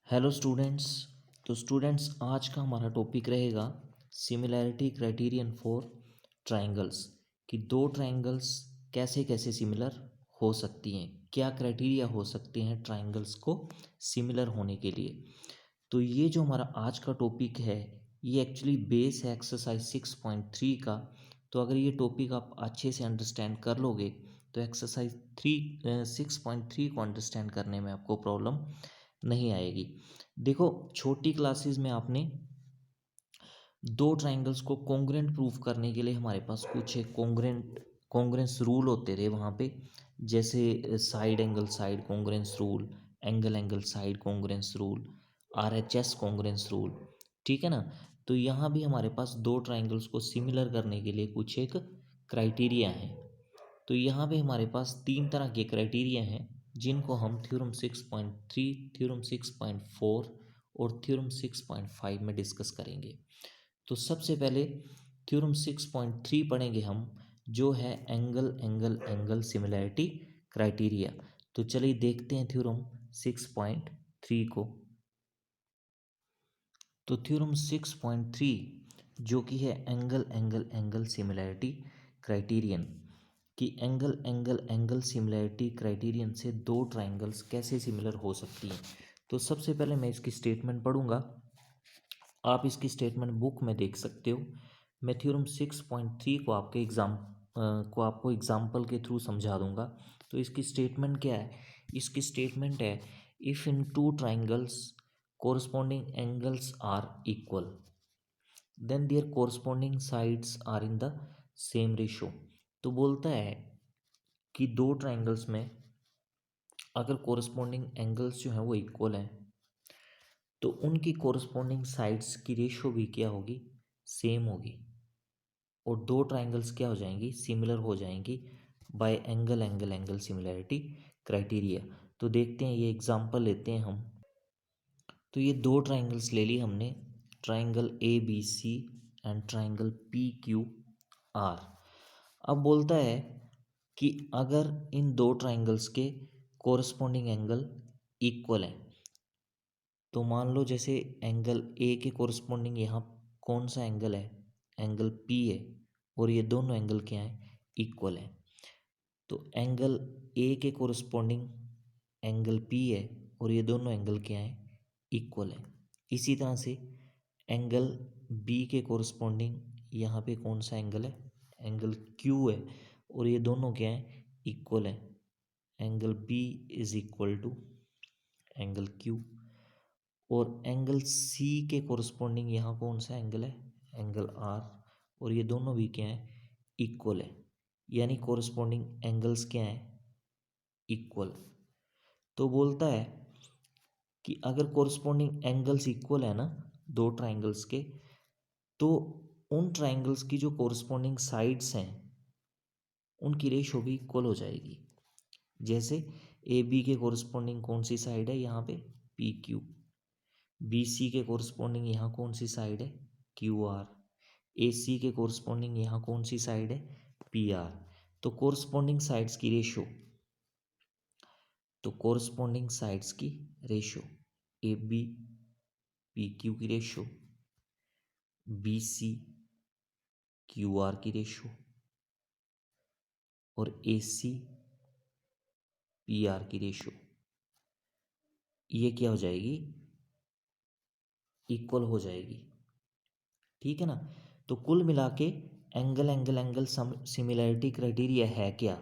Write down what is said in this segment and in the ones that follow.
Hello students. तो students आज का हमारा टॉपिक रहेगा सिमिलैरिटी क्राइटेरियन फॉर ट्रायंगल्स कि दो ट्रायंगल्स कैसे कैसे सिमिलर हो सकती हैं, क्या क्राइटेरिया हो सकते हैं ट्रायंगल्स को सिमिलर होने के लिए। तो ये जो हमारा आज का टॉपिक है ये एक्चुअली बेस है एक्सरसाइज 6.3 का। तो अगर ये टॉपिक आप अच्छे से अंडरस्टैंड कर लोगे तो एक्सरसाइज 6.3 को अंडरस्टैंड करने में आपको प्रॉब्लम नहीं आएगी। देखो छोटी क्लासेस में आपने दो ट्रायंगल्स को कॉन्ग्रुएंट प्रूफ करने के लिए हमारे पास कुछ एक कॉन्ग्रुएंस रूल होते थे वहाँ पे, जैसे side angle side congruence rule, angle angle side congruence rule, RHS congruence rule. ठीक है ना। तो यहाँ भी हमारे पास दो ट्रायंगल्स को सिमिलर करने के लिए कुछ एक क्राइटेरिया है। तो यहाँ पे हमारे पास तीन तरह के क्राइटेरिया हैं जिनको हम थ्योरम 6.3, थ्योरम 6.4 और थ्योरम 6.5 में डिस्कस करेंगे। तो सबसे पहले थ्योरम 6.3 पढ़ेंगे हम, जो है angle angle angle similarity criteria. तो चलिए देखते हैं थ्योरम 6.3 को। तो थ्योरम 6.3 जो कि है angle angle angle similarity criterion, कि angle angle angle similarity criterion से दो ट्रायंगल्स कैसे सिमिलर हो सकती हैं। तो सबसे पहले मैं इसकी स्टेटमेंट पढ़ूंगा, आप इसकी स्टेटमेंट बुक में देख सकते हो। मैं थ्योरम 6.3 को आपको एग्जाम्पल के थ्रू समझा दूंगा। तो इसकी स्टेटमेंट क्या है? इसकी स्टेटमेंट है, if in two triangles corresponding angles are equal then their corresponding sides are in the same ratio. तो बोलता है कि दो ट्राइंगल्स में अगर कोरस्पॉन्डिंग एंगल्स जो हैं वो इक्वल हैं तो उनकी कोरस्पॉन्डिंग साइड्स की रेशो भी क्या होगी? सेम होगी। और दो ट्राइंगल्स क्या हो जाएंगी? सिमिलर हो जाएंगी bye angle angle angle similarity criteria. तो देखते हैं, ये एग्जांपल लेते हैं हम। तो ये दो ट्राइंगल्स ले ली हमने, triangle A B C and triangle P Q R. अब बोलता है कि अगर इन दो ट्राइंगल्स के कोरस्पॉन्डिंग एंगल इक्वल हैं, तो मान लो जैसे एंगल ए के कोरस्पॉन्डिंग यहाँ कौन सा एंगल है? एंगल पी है। और ये दोनों एंगल क्या हैं? इक्वल हैं। तो एंगल ए के कोरस्पॉन्डिंग एंगल पी है और ये दोनों एंगल क्या हैं? इक्वल हैं। इसी तरह से एंगल बी के कोरस्पॉन्डिंग यहाँ पे कौन सा एंगल है? एंगल क्यू है और ये दोनों क्या हैं? इक्वल हैं। Angle B is equal to angle Q. और एंगल सी के कोरस्पॉन्डिंग यहाँ कौन सा एंगल है? Angle R. और ये दोनों भी क्या है? इक्वल है। यानी कोरस्पॉन्डिंग एंगल्स क्या हैं? इक्वल। तो बोलता है कि अगर कोरस्पॉन्डिंग एंगल्स इक्वल है ना दो ट्राइंगल्स के, तो उन ट्राइंगल्स की जो कोरस्पॉन्डिंग साइड्स हैं उनकी रेशो भी इक्वल हो जाएगी। जैसे ए बी के कोरस्पॉन्डिंग कौन सी साइड है यहाँ पे? P Q. बी सी के कोरस्पॉन्डिंग यहाँ कौन सी साइड है? Q R. ए सी के कोरस्पॉन्डिंग यहाँ कौन सी साइड है? P R. तो कोरस्पॉन्डिंग साइड्स की रेशो, तो कोरस्पॉन्डिंग साइड्स की ratio A B P Q की ratio, B C Q R की रेशो और ए सी पी आर की रेशो, ये क्या हो जाएगी? इक्वल हो जाएगी। ठीक है ना। तो कुल मिला के angle angle angle similarity criteria है क्या?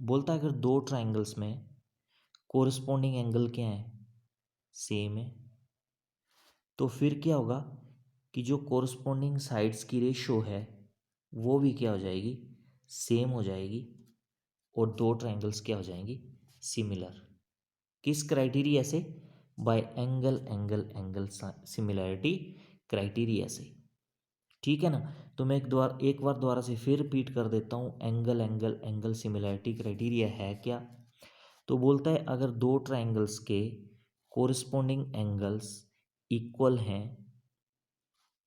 बोलता है अगर दो ट्राइंगल्स में कोरस्पॉन्डिंग एंगल क्या है? सेम है। तो फिर क्या होगा कि जो कोरस्पॉन्डिंग साइड्स की रेशो है वो भी क्या हो जाएगी? सेम हो जाएगी। और दो ट्राइंगल्स क्या हो जाएंगी? सिमिलर। किस क्राइटेरिया से? Bye angle angle angle similarity criteria से। ठीक है ना। तो मैं एक बार दोबारा से फिर रिपीट कर देता हूँ, angle angle angle similarity criteria है क्या? तो बोलता है अगर दो ट्राइंगल्स के कोरिस्पोंडिंग एंगल्स इक्वल हैं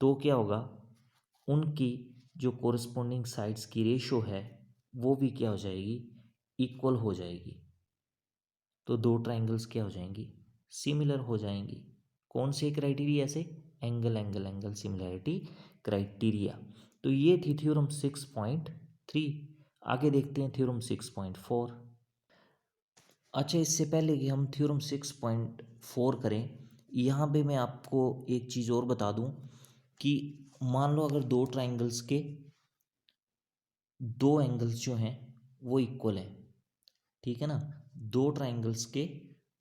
तो क्या होगा? उनकी जो कोरिस्पोंडिंग साइड्स की रेशो है वो भी क्या हो जाएगी? इक्वल हो जाएगी। तो दो ट्राइंगल्स क्या हो जाएंगी? सिमिलर हो जाएंगी। कौन से क्राइटेरिया से? Angle angle angle similarity criteria. तो ये थी थ्योरम 6.3। आगे देखते हैं थ्योरम 6.4। अच्छा, इससे पहले कि हम थ्योरम 6.4 करें, यहाँ पे मैं आपको एक चीज़ और बता दूं कि मान लो अगर दो ट्राइंगल्स के दो एंगल्स जो हैं वो इक्वल है, ठीक है ना। दो ट्राइंगल्स के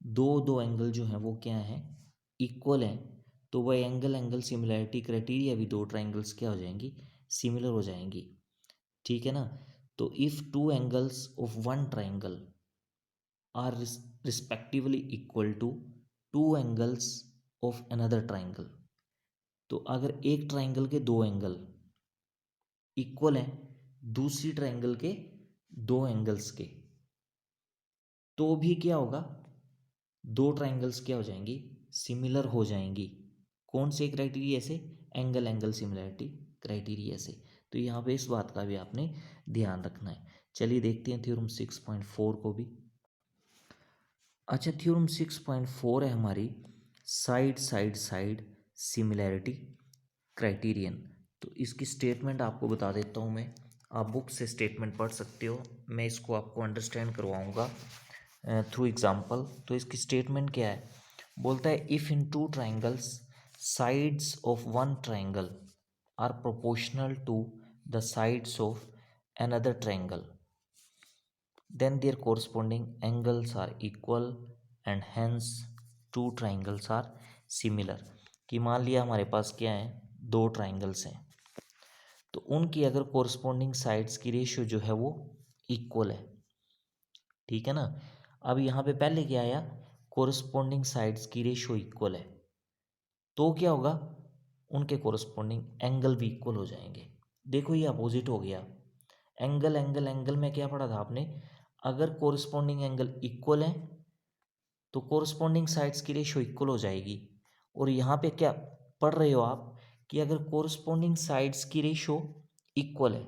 दो दो एंगल जो हैं वो क्या हैं? इक्वल हैं। तो वह एंगल एंगल सिमिलैरिटी क्राइटेरिया भी दो ट्राइंगल्स क्या हो जाएंगी? सिमिलर हो जाएंगी, ठीक है ना। तो if two angles of one triangle are respectively equal to two angles of another triangle, तो अगर एक ट्राइंगल के दो एंगल इक्वल हैं दूसरी ट्राइंगल के दो एंगल्स के, तो भी क्या होगा? दो ट्राइंगल्स क्या हो जाएंगी? सिमिलर हो जाएंगी। कौन से क्राइटेरिया से? एंगल एंगल सिमिलैरिटी क्राइटेरिया से। तो यहाँ पे इस बात का भी आपने ध्यान रखना है। चलिए देखते हैं थ्योरम 6.4 को भी। अच्छा, थ्योरम 6.4 है हमारी side side side similarity criterion. तो इसकी स्टेटमेंट आपको बता देता हूँ मैं, आप बुक से स्टेटमेंट पढ़ सकते हो, मैं इसको आपको अंडरस्टैंड करवाऊँगा थ्रू एग्जांपल। तो इसकी स्टेटमेंट क्या है? बोलता है if in two triangles sides of one triangle are proportional to the sides of another triangle, then their corresponding angles are equal and hence two triangles are similar। कि मान लिया हमारे पास क्या है? दो ट्राइंगल्स हैं, तो उनकी अगर कोरस्पॉन्डिंग साइड्स की रेशियो जो है वो इक्वल है, ठीक है ना। अब यहाँ पे पहले क्या आया? कोरस्पॉन्डिंग साइड्स की रेशियो इक्वल है, तो क्या होगा? उनके कोरस्पॉन्डिंग एंगल भी इक्वल हो जाएंगे। देखो ये अपोजिट हो गया। एंगल एंगल एंगल में क्या पढ़ा था आपने? अगर कोरस्पॉन्डिंग एंगल इक्वल है तो कोरस्पॉन्डिंग साइड्स की रेशियो इक्वल हो जाएगी। और यहाँ पे क्या पढ़ रहे हो आप? कि अगर कोरस्पॉन्डिंग साइड्स की रेशियो इक्वल है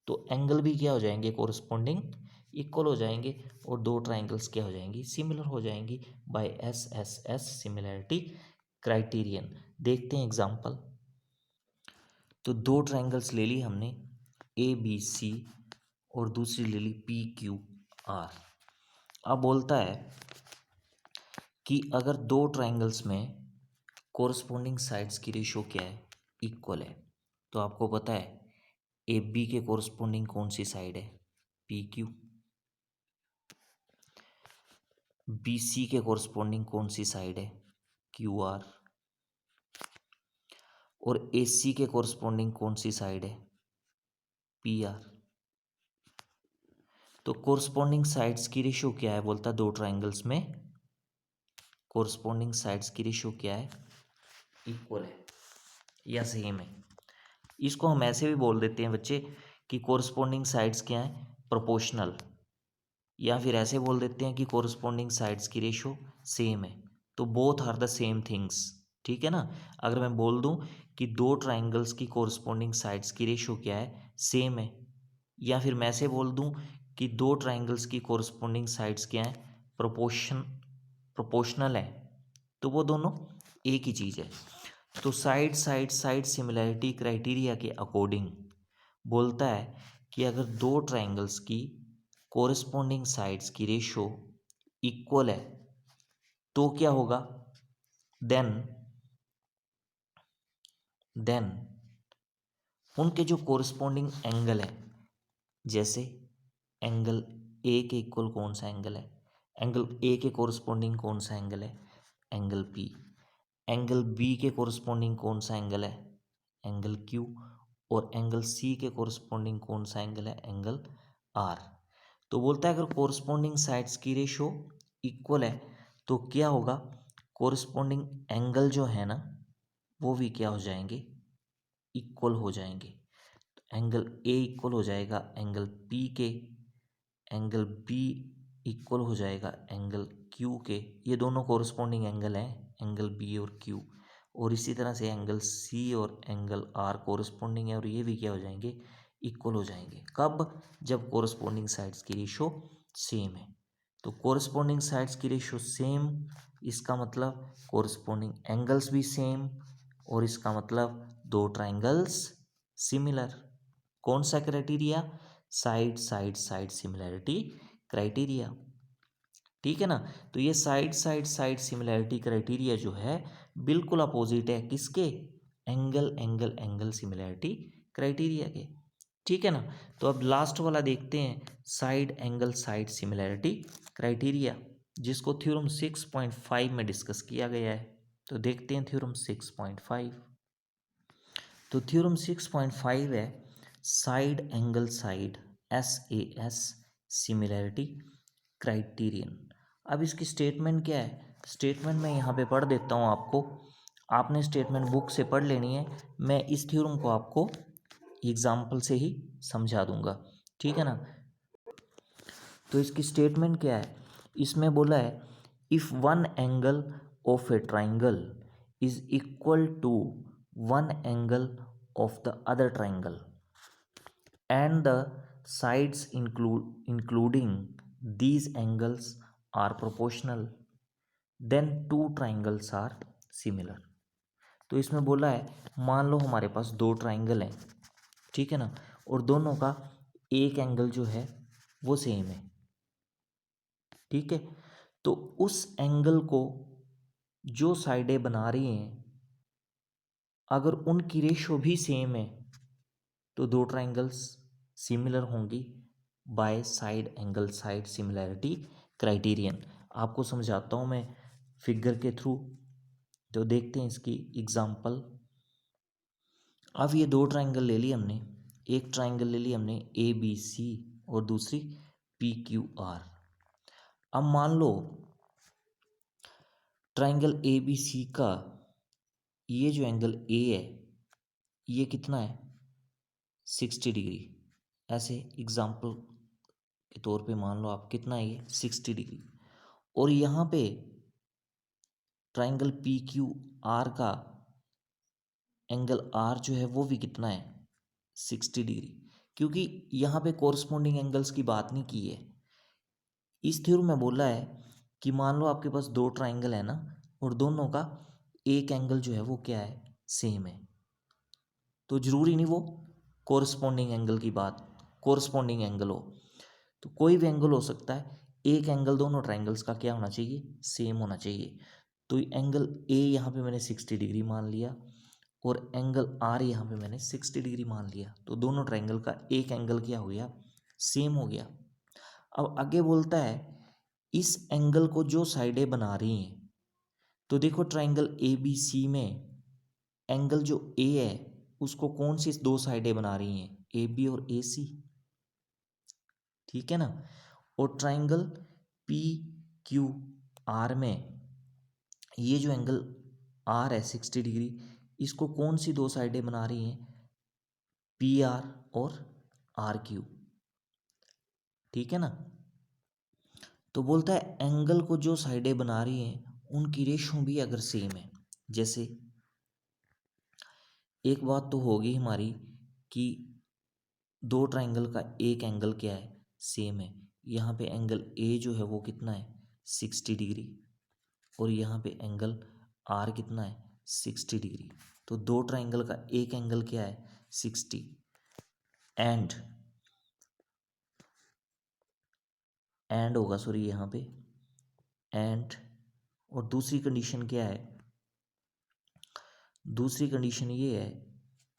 तो एंगल भी क्या हो जाएंगे? कोरस्पॉन्डिंग इक्वल हो जाएंगे और दो ट्राइंगल्स क्या हो जाएंगी? सिमिलर हो जाएंगी बाय एस सिमिलैरिटी क्राइटेरियन। देखते हैं एग्जांपल। तो दो ट्राइंगल्स ले ली हमने, ए बी सी, और दूसरी ले ली पी क्यू आर। अब बोलता है कि अगर दो ट्राइंगल्स में कोरस्पॉन्डिंग साइड्स की रेशियो क्या है? इक्वल है। तो आपको पता है ए बी के कोरस्पॉन्डिंग कौन सी साइड है? P Q. बी सी के कोरस्पॉन्डिंग कौन सी साइड है? Q are. और ए सी के कोरस्पॉन्डिंग कौन सी साइड है? P R. तो कोरस्पॉन्डिंग साइड्स की रेशियो क्या है? बोलता है दो ट्राइंगल्स में कोरस्पॉन्डिंग साइड्स की रेशियो क्या है? इक्वल है या सेम है। इसको हम ऐसे भी बोल देते हैं बच्चे कि कोरस्पॉन्डिंग साइड्स क्या है? प्रोपोर्शनल। या फिर ऐसे बोल देते हैं कि कोरस्पॉन्डिंग साइड्स की रेशियो सेम है। तो both are the same things, ठीक है ना। अगर मैं बोल दूं कि दो ट्राइंगल्स की कोरस्पॉन्डिंग साइड्स की रेशियो क्या है? सेम है। या फिर मैं ऐसे बोल दूं कि दो ट्राइंगल्स की कोरस्पॉन्डिंग साइड्स क्या है? प्रोपोर्शनल है, तो वो दोनों एक ही चीज़ है। तो side side side similarity criteria के अकॉर्डिंग बोलता है कि अगर दो ट्राइंगल्स की कोरस्पॉन्डिंग साइड्स की रेशियो इक्वल है तो क्या होगा? देन देन उनके जो कोरस्पॉन्डिंग एंगल है, जैसे एंगल ए के इक्वल कौन सा एंगल है? एंगल ए के कोरस्पॉन्डिंग कौन सा एंगल है? Angle P. एंगल बी के कोरस्पॉन्डिंग कौन सा एंगल है? Angle Q. और एंगल सी के कोरस्पॉन्डिंग कौन सा एंगल है? Angle R. तो बोलता है अगर कोरस्पॉन्डिंग साइड्स की रेशियो इक्वल है तो क्या होगा? कोरस्पॉन्डिंग एंगल जो है ना वो भी क्या हो जाएंगे? इक्वल हो जाएंगे। एंगल ए इक्वल हो जाएगा एंगल पी के, एंगल बी इक्वल हो जाएगा एंगल क्यू के। ये दोनों कोरस्पॉन्डिंग एंगल हैं, एंगल बी और क्यू। और इसी तरह से एंगल सी और एंगल आर कोरस्पॉन्डिंग है और ये भी क्या हो जाएंगे? इक्वल हो जाएंगे। कब? जब कोरस्पॉन्डिंग साइड्स की रेशियो सेम है। तो कोरस्पॉन्डिंग साइड्स की रेशियो सेम इसका मतलब कोरिस्पोंडिंग एंगल्स भी सेम, और इसका मतलब दो ट्राइंगल्स सिमिलर। कौन सा criteria? Side side side similarity criteria. ठीक है ना। तो ये side side side similarity criteria जो है बिल्कुल अपोजिट है किसके? Angle angle angle similarity criteria के। ठीक है ना। तो अब लास्ट वाला देखते हैं, side angle side similarity criteria, जिसको थ्योरम 6.5 में डिस्कस किया गया है। तो देखते हैं थ्योरम 6.5। तो थ्योरम 6.5 है side angle side SAS similarity criterion. अब इसकी स्टेटमेंट क्या है? स्टेटमेंट मैं यहाँ पे पढ़ देता हूँ आपको, आपने स्टेटमेंट बुक से पढ़ लेनी है। मैं इस थ्योरम को आपको एग्जाम्पल से ही समझा दूंगा। ठीक है ना। तो इसकी स्टेटमेंट क्या है? इसमें बोला है if one angle of a triangle is equal to one angle of the other triangle and the sides including these angles are proportional, then two triangles are similar। तो इसमें बोला है मान लो हमारे पास दो ट्राइंगल हैं, ठीक है ना, और दोनों का एक एंगल जो है वो सेम है। ठीक है। तो उस एंगल को जो साइडें बना रही हैं अगर उनकी रेशो भी सेम है तो दो ट्राइंगल्स सिमिलर होंगी by side angle side similarity criterion. आपको समझाता हूँ मैं फिगर के थ्रू। तो देखते हैं इसकी एग्जांपल। अब ये दो ट्राइंगल ले ली हमने, एक ट्राइंगल ले ली हमने ABC और दूसरी PQR। अब मान लो ट्राइंगल ABC का ये जो एंगल A है ये कितना है? 60 डिग्री। ऐसे एग्जाम्पल के तौर पे मान लो आप, कितना है ये? 60 डिग्री। और यहाँ पे ट्राइंगल PQR का एंगल R जो है वो भी कितना है? 60 डिग्री। क्योंकि यहाँ पे कोरस्पोंडिंग एंगल्स की बात नहीं की है। इस थ्योरम में बोला है कि मान लो आपके पास दो ट्राइंगल है ना, और दोनों का एक एंगल जो है वो क्या है? सेम है। तो जरूरी नहीं वो कोरस्पोंडिंग एंगल की बात, कोरस्पोंडिंग एंगल हो, तो कोई भी एंगल हो सकता है। एक एंगल दोनों ट्राइंगल्स का क्या होना चाहिए? सेम होना चाहिए। तो एंगल A यहाँ पे मैंने 60 डिग्री मान लिया और एंगल R यहाँ पे मैंने 60 डिग्री मान लिया, तो दोनों ट्राइंगल का एक एंगल क्या हो गया? सेम हो गया। अब आगे बोलता है इस एंगल को जो साइडें बना रही हैं, तो देखो ट्राइंगल ABC में एंगल जो A है उसको कौन सी दो साइडें बना रही हैं? AB और AC। ठीक है ना। और ट्राइंगल PQR में ये जो एंगल R है 60 डिग्री, इसको कौन सी दो साइडें बना रही हैं? PR और RQ। ठीक है ना। तो बोलता है एंगल को जो साइडें बना रही हैं उनकी रेशो भी अगर सेम है, जैसे एक बात तो होगी हमारी कि दो ट्राइंगल का एक एंगल क्या है? सेम है। यहाँ पे एंगल A जो है वो कितना है? 60 डिग्री। और यहाँ पे एंगल R कितना है? 60 डिग्री। तो दो ट्राइंगल का एक एंगल क्या है? 60। एंड होगा, सॉरी यहाँ पे एंड। और दूसरी कंडीशन क्या है? दूसरी कंडीशन ये है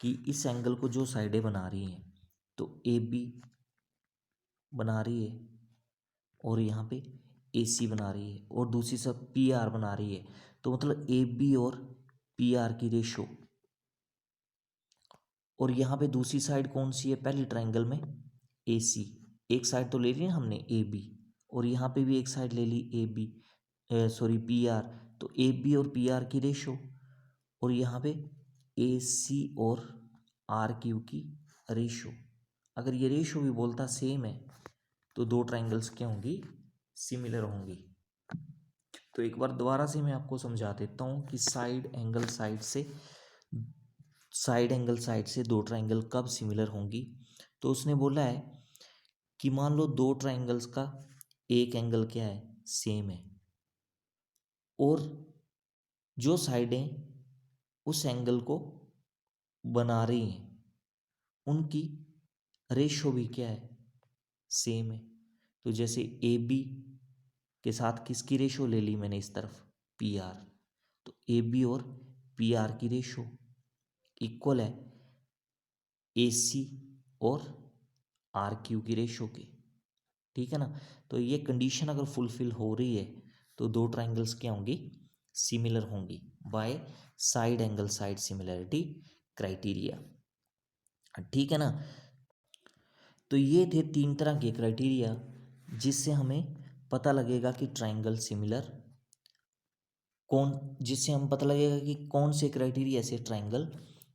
कि इस एंगल को जो साइडें बना रही हैं, तो AB बना रही है और यहाँ पे AC बना रही है और दूसरी सब PR बना रही है। तो मतलब AB और PR की रेशो, और यहाँ पे दूसरी साइड कौन सी है? पहली ट्राइंगल में AC। एक साइड तो ले ली ना हमने AB, और यहाँ पे भी एक साइड ले ली AB, सॉरी PR। तो AB और PR की रेशो, और यहाँ पे AC और RQ की रेशो। अगर ये रेशो भी बोलता सेम है तो दो ट्राइंगल्स क्या होंगी? सिमिलर होंगी। तो एक बार दोबारा से मैं आपको समझा देता हूँ कि साइड एंगल साइड से दो ट्राइंगल कब सिमिलर होंगी। तो उसने बोला है कि मान लो दो ट्राइंगल्स का एक एंगल क्या है? सेम है। और जो साइडें उस एंगल को बना रही हैं उनकी रेशो भी क्या है, सेम है। तो जैसे ए बी के साथ किसकी रेशो ले ली मैंने इस तरफ, पी आर, तो ए बी और पी आर की रेशो इक्वल है ए सी और आर क्यू की रेशो के। ठीक है ना। तो ये कंडीशन अगर फुलफिल हो रही है तो दो ट्राइंगल्स क्या होंगी, सिमिलर होंगी by side angle side similarity criteria. ठीक है ना। तो ये थे तीन तरह के क्राइटेरिया जिससे हमें पता लगेगा कि ट्राइंगल सिमिलर जिससे हम पता लगेगा कि कौन से क्राइटेरिया से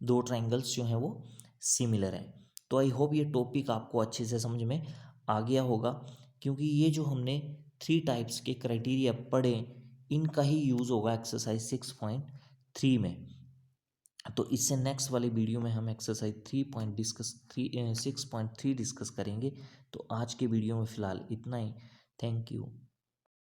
दो ट्राइंगल्स जो हैं वो सिमिलर हैं। तो आई होप ये टॉपिक आपको अच्छे से समझ में आ गया होगा, क्योंकि ये जो हमने 3 टाइप्स के क्राइटेरिया पढ़े इनका ही यूज़ होगा एक्सरसाइज 6.3 में। तो इससे नेक्स्ट वाले वीडियो में हम एक्सरसाइज 6.3 डिस्कस करेंगे। तो आज के वीडियो में फ़िलहाल इतना ही। Thank you.